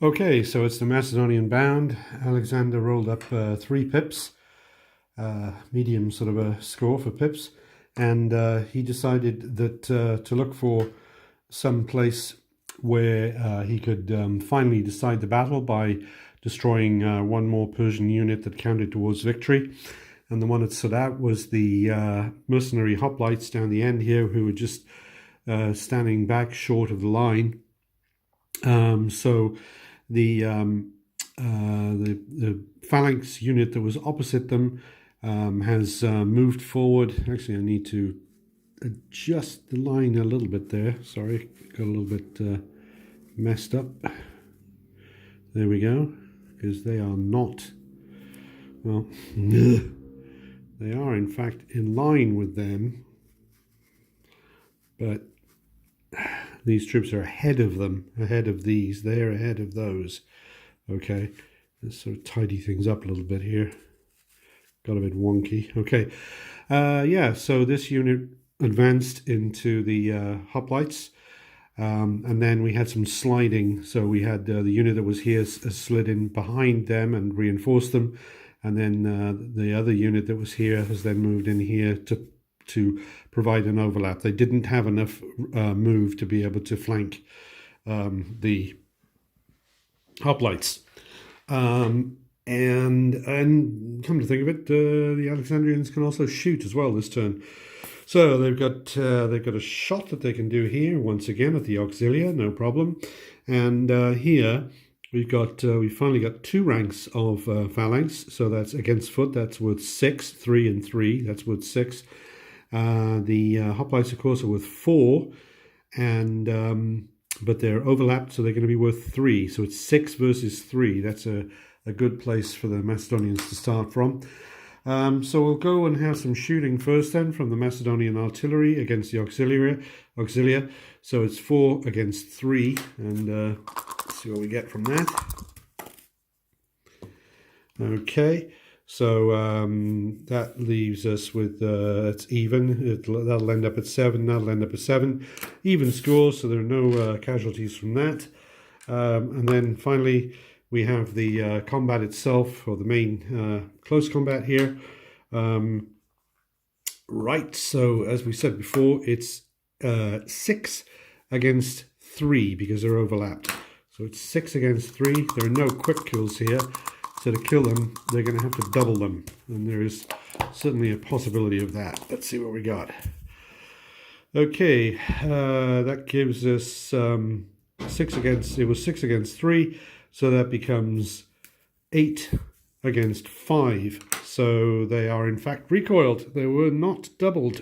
Okay, so it's the Macedonian bound. Alexander rolled up 3 pips, medium sort of a score for pips, and he decided that to look for some place where he could finally decide the battle by destroying one more Persian unit that counted towards victory. And the one that stood out was the mercenary hoplites down the end here, who were just standing back short of the line. So the phalanx unit that was opposite them has moved forward. Actually, I need to adjust the line a little bit there. Sorry, got a little bit messed up. There we go, because they are not, well, they are in fact in line with them, but these troops are ahead of them, ahead of these. They're ahead of those. Okay, let's sort of tidy things up a little bit here. Got a bit wonky. Okay, yeah, so this unit advanced into the hoplites, and then we had some sliding. So we had the unit that was here slid in behind them and reinforced them, and then the other unit that was here has then moved in here to provide an overlap. They didn't have enough move to be able to flank the hoplites. And come to think of it, the Alexandrians can also shoot as well this turn. So they've got a shot that they can do here once again at the auxilia, no problem. And here we finally got 2 ranks of phalanx. So that's against foot. That's worth 6, 3 and 3. That's worth 6. The hoplites, of course, are worth 4, and but they're overlapped, so they're going to be worth 3. So it's 6 versus 3. That's a good place for the Macedonians to start from. So we'll go and have some shooting first then from the Macedonian artillery against the auxilia. So it's 4 against 3, and see what we get from that. Okay. So that leaves us with, it's even. That'll end up at 7. That'll end up at 7. Even score, so there are no casualties from that. And then finally, we have the combat itself, or the main close combat here. Right, so as we said before, it's 6 against 3 because they're overlapped. So it's 6 against 3. There are no quick kills here. So to kill them, they're going to have to double them. And there is certainly a possibility of that. Let's see what we got. Okay, that gives us 6 against 3. So that becomes 8 against 5. So they are in fact recoiled. They were not doubled.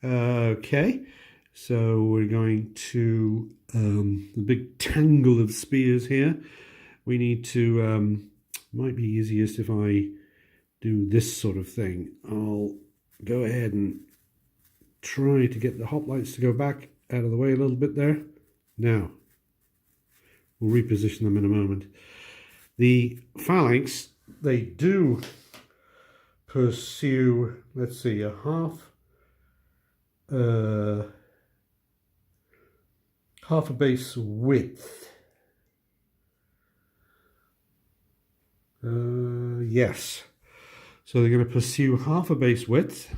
Okay, so we're going to, the big tangle of spears here. We need to... might be easiest if I do this sort of thing. I'll go ahead and try to get the hoplites to go back out of the way a little bit there. Now, we'll reposition them in a moment. The phalanx, they do pursue, let's see, a half a base width. Yes, so they're going to pursue half a base width.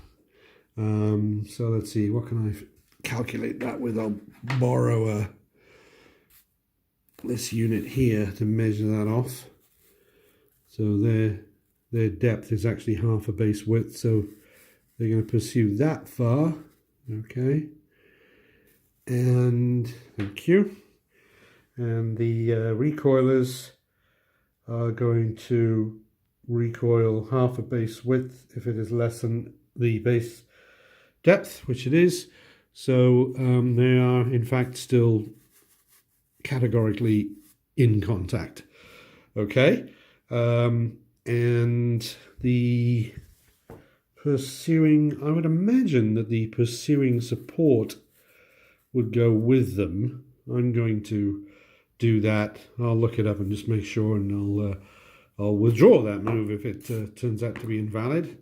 So let's see, what can I calculate that with? I'll borrow this unit here to measure that off. So their depth is actually half a base width, so they're going to pursue that far. Okay, and thank you. And the recoilers are going to recoil half a base width if it is less than the base depth, which it is. So they are in fact still categorically in contact. Okay, and the pursuing, I would imagine that the pursuing support would go with them. I'm going to do that. I'll look it up and just make sure, and I'll withdraw that move if it turns out to be invalid.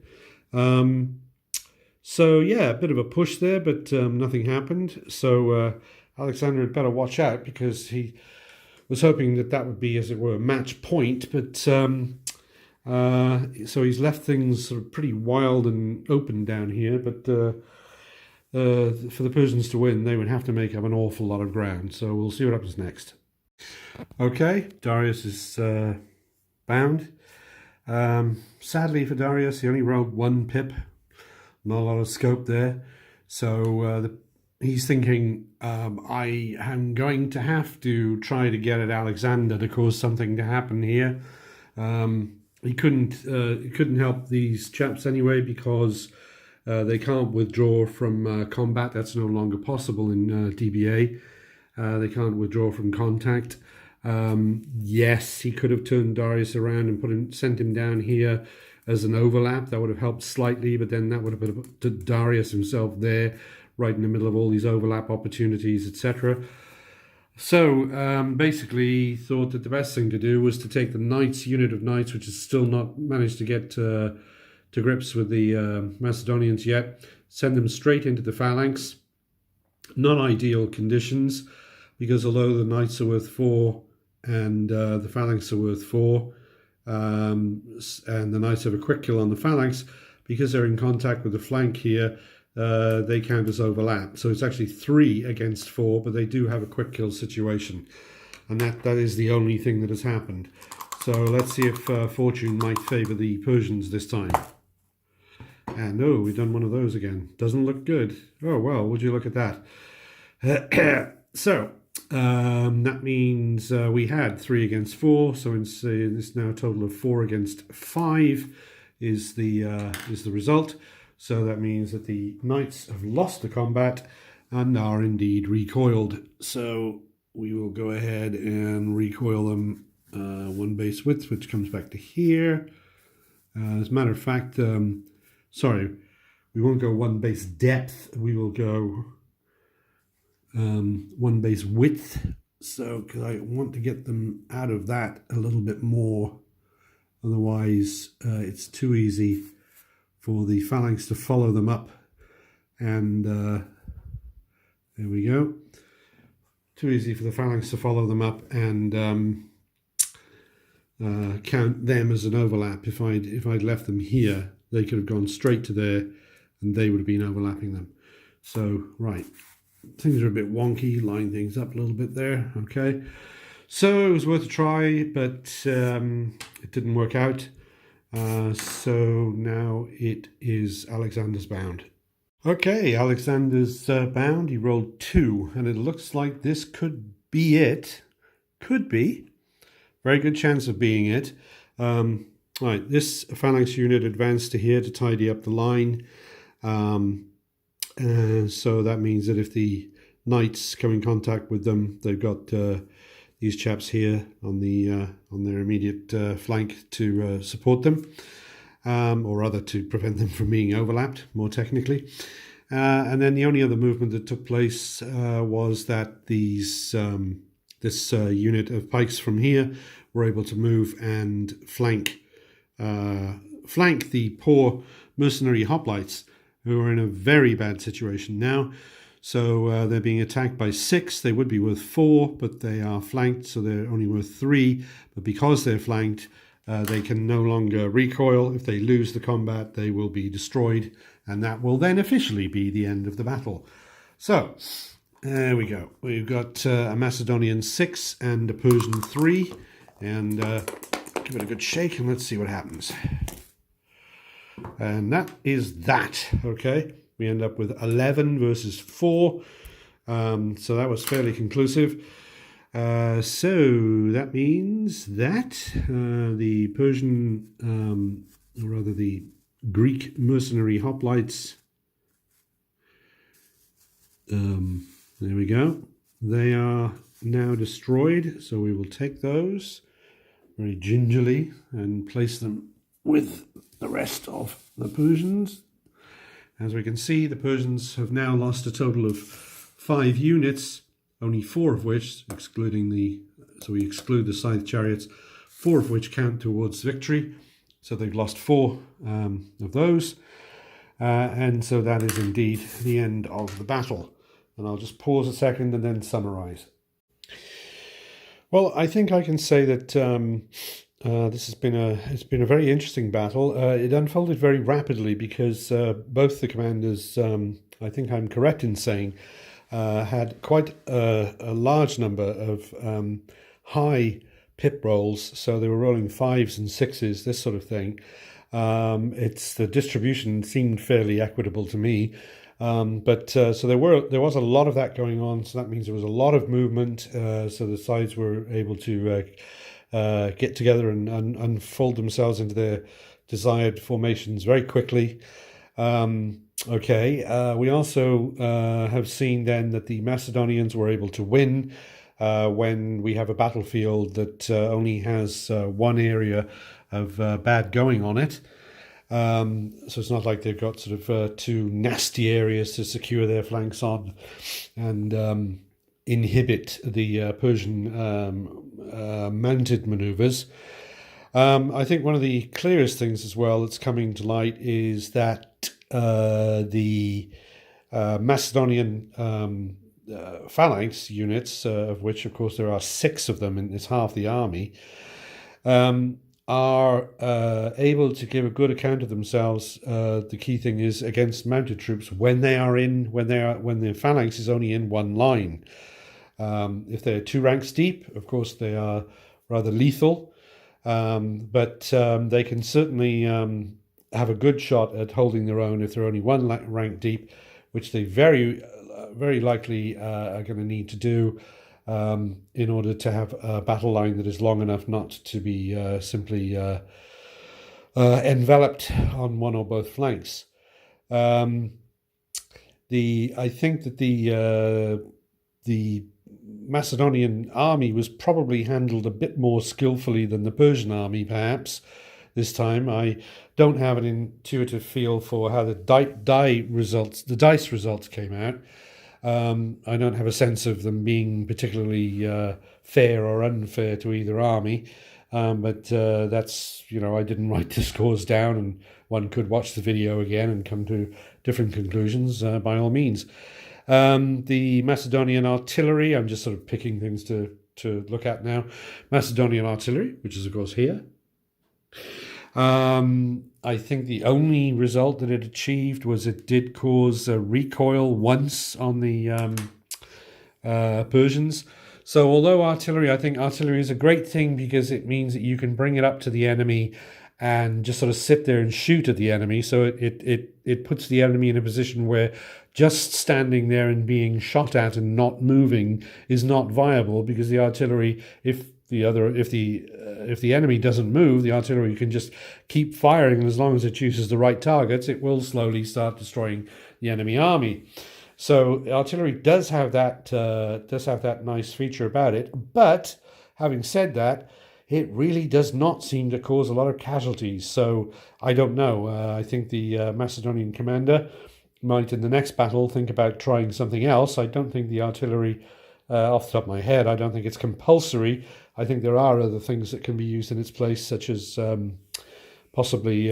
So yeah, a bit of a push there, but nothing happened. So Alexander had better watch out, because he was hoping that that would be, as it were, a match point, but so he's left things sort of pretty wild and open down here, but for the Persians to win, they would have to make up an awful lot of ground, so we'll see what happens next. Okay, Darius is bound. Sadly for Darius, he only rolled 1 pip, not a lot of scope there, so he's thinking, I am going to have to try to get at Alexander to cause something to happen here. He couldn't help these chaps anyway, because they can't withdraw from combat. That's no longer possible in DBA. They can't withdraw from contact. Yes, he could have turned Darius around and sent him down here as an overlap. That would have helped slightly, but then that would have put Darius himself there, right in the middle of all these overlap opportunities, etc. So basically, he thought that the best thing to do was to take the knights, unit of knights, which has still not managed to get to grips with the Macedonians yet, send them straight into the phalanx. Not ideal conditions, because although the knights are worth 4 and the phalanx are worth 4, and the knights have a quick kill on the phalanx, because they're in contact with the flank here, they count as overlap. So it's actually 3 against 4, but they do have a quick kill situation. And that is the only thing that has happened. So let's see if fortune might favour the Persians this time. And oh, we've done one of those again. Doesn't look good. Oh, well, would you look at that? So that means we had 3 against 4. So it's now a total of 4 against 5 is the result. So that means that the knights have lost the combat and are indeed recoiled. So we will go ahead and recoil them 1 base width, which comes back to here. As a matter of fact, sorry, we won't go 1 base depth. We will go 1 base width. So, because I want to get them out of that a little bit more. Otherwise, it's too easy for the phalanx to follow them up. And there we go. Too easy for the phalanx to follow them up and count them as an overlap. If I'd left them here, they could have gone straight to there and they would have been overlapping them. So, right, things are a bit wonky, line things up a little bit there, okay. So it was worth a try, but it didn't work out. So now it is Alexander's bound. Okay, Alexander's bound. He rolled 2, and it looks like this could be it. Could be. Very good chance of being it. Right, this phalanx unit advanced to here to tidy up the line. And so that means that if the knights come in contact with them, they've got these chaps here on their immediate flank to support them, or rather to prevent them from being overlapped, more technically. And then the only other movement that took place was that this unit of pikes from here were able to move and flank the poor mercenary hoplites, who are in a very bad situation now. So they're being attacked by 6. They would be worth 4, but they are flanked, so they're only worth 3. But because they're flanked, they can no longer recoil. If they lose the combat, they will be destroyed, and that will then officially be the end of the battle. So there we go. We've got a Macedonian 6 and a Persian 3, and give it a good shake, and let's see what happens. And that is that, okay? We end up with 11 versus 4. So that was fairly conclusive. So that means that the Persian, or rather the Greek mercenary hoplites, there we go. They are now destroyed. So we will take those very gingerly and place them with the rest of the Persians. As we can see, the Persians have now lost a total of 5 units, only 4 of which, so we exclude the scythe chariots, 4 of which count towards victory. So they've lost 4 of those. And so that is indeed the end of the battle. And I'll just pause a second and then summarize. Well, I think I can say that this has been a very interesting battle. It unfolded very rapidly because both the commanders, I think I'm correct in saying, had quite a large number of high pip rolls. So they were rolling fives and sixes, this sort of thing. It's the distribution seemed fairly equitable to me. But so there was a lot of that going on. So that means there was a lot of movement. So the sides were able to get together and unfold themselves into their desired formations very quickly. Okay. We also have seen then that the Macedonians were able to win when we have a battlefield that only has one area of bad going on it. So it's not like they've got sort of two nasty areas to secure their flanks on and inhibit the Persian mounted maneuvers. I think one of the clearest things as well that's coming to light is that the Macedonian phalanx units, of which, of course, there are 6 of them, and it's half the army, are able to give a good account of themselves. The key thing is against mounted troops when the phalanx is only in one line. If they're 2 ranks deep, of course, they are rather lethal, but they can certainly have a good shot at holding their own if they're only 1 rank deep, which they very likely are going to need to do in order to have a battle line that is long enough not to be simply enveloped on one or both flanks. I think that the Macedonian army was probably handled a bit more skillfully than the Persian army, perhaps. This time, I don't have an intuitive feel for how the dice results came out. I don't have a sense of them being particularly fair or unfair to either army, but that's, I didn't write the scores down, and one could watch the video again and come to different conclusions by all means. The Macedonian artillery, I'm just sort of picking things to look at now. Macedonian artillery, which is of course here. I think the only result that it achieved was it did cause a recoil once on the Persians. So although I think artillery is a great thing because it means that you can bring it up to the enemy and just sort of sit there and shoot at the enemy. So it puts the enemy in a position where just standing there and being shot at and not moving is not viable, because the artillery, if the enemy doesn't move, the artillery can just keep firing, and as long as it chooses the right targets, it will slowly start destroying the enemy army. So artillery does have that nice feature about it. But having said that, it really does not seem to cause a lot of casualties. So I don't know. I think the Macedonian commander might, in the next battle, think about trying something else. I don't think the artillery, off the top of my head, I don't think it's compulsory. I think there are other things that can be used in its place, such as possibly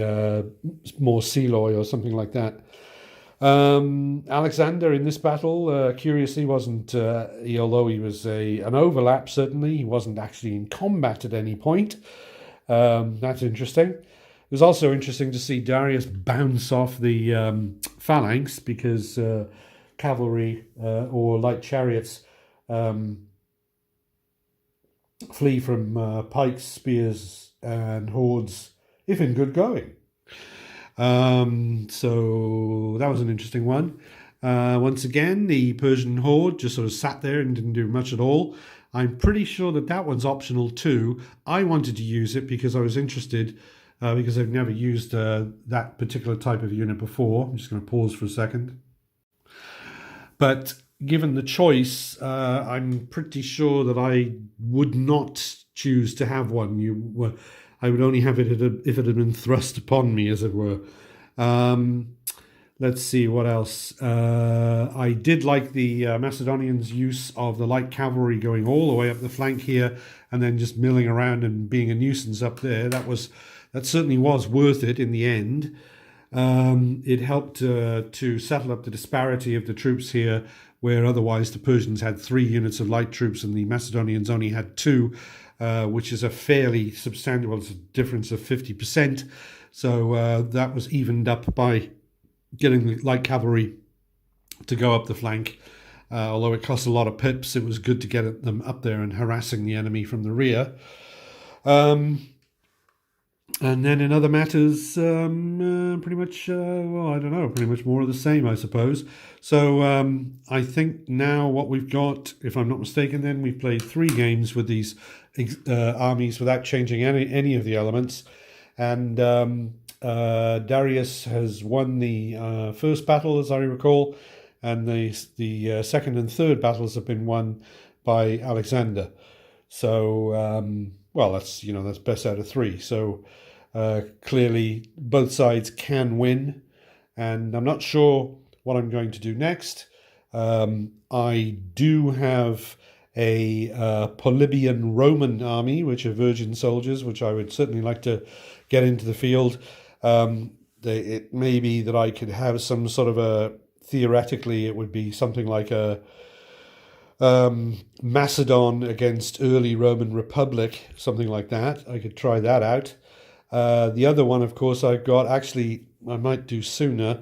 more sealoy or something like that. Alexander in this battle, curiously, wasn't, although he was an overlap, certainly, he wasn't actually in combat at any point. That's interesting. It was also interesting to see Darius bounce off the phalanx, because cavalry or light chariots flee from pikes, spears, and hordes if in good going. So that was an interesting one. Once again, the Persian horde just sort of sat there and didn't do much at all. I'm pretty sure that one's optional too. I wanted to use it because I was interested, because I've never used that particular type of unit before. I'm just going to pause for a second. But given the choice, I'm pretty sure that I would not choose to have one. I would only have it if it had been thrust upon me, as it were. Let's see what else. I did like the Macedonians' use of the light cavalry going all the way up the flank here and then just milling around and being a nuisance up there. That certainly was worth it in the end. It helped to settle up the disparity of the troops here, where otherwise the Persians had 3 units of light troops and the Macedonians only had 2, which is a fairly substantial, well, it's a difference of 50%. So that was evened up by getting the light cavalry to go up the flank. Although it cost a lot of pips, it was good to get them up there and harassing the enemy from the rear. And then in other matters, pretty much, well, I don't know, pretty much more of the same, I suppose. So I think now what we've got, if I'm not mistaken, then we've played 3 games with these armies without changing any of the elements. And Darius has won the first battle, as I recall, and the second and third battles have been won by Alexander. So, well, that's best out of 3. So clearly both sides can win, and I'm not sure what I'm going to do next. I do have a Polybian Roman army, which are virgin soldiers, which I would certainly like to get into the field. It may be that I could have some sort of theoretically, it would be something like a Macedon against early Roman Republic, something like that. I could try that out. The other one, of course, I've got, actually, I might do sooner,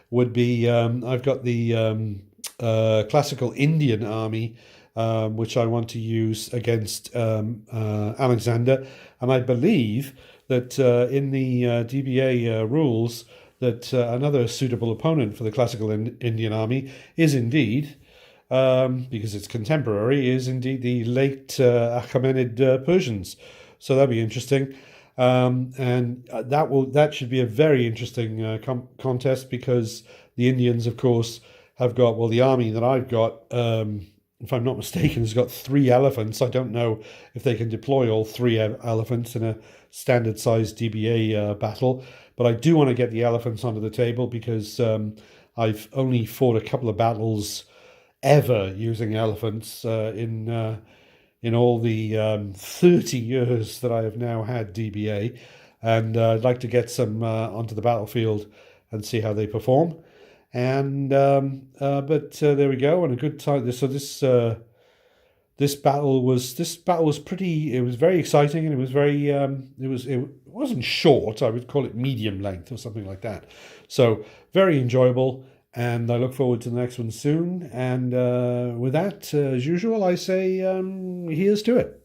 would be, I've got the classical Indian army, which I want to use against Alexander. And I believe that in the DBA rules, that another suitable opponent for the classical Indian army is indeed, because it's contemporary, is indeed the late Achaemenid Persians. So that'd be interesting. And that should be a very interesting contest, because the Indians, of course, have got, well, the army that I've got, if I'm not mistaken, has got 3 elephants. I don't know if they can deploy all 3 elephants in a standard-sized DBA battle, but I do want to get the elephants onto the table, because I've only fought a couple of battles ever using elephants in all the 30 years that I have now had DBA, and I'd like to get some onto the battlefield and see how they perform. And but there we go, and a good time. So this battle was pretty. It was very exciting, and it was very. It wasn't short. I would call it medium length or something like that. So very enjoyable. And I look forward to the next one soon. And with that, as usual, I say here's to it.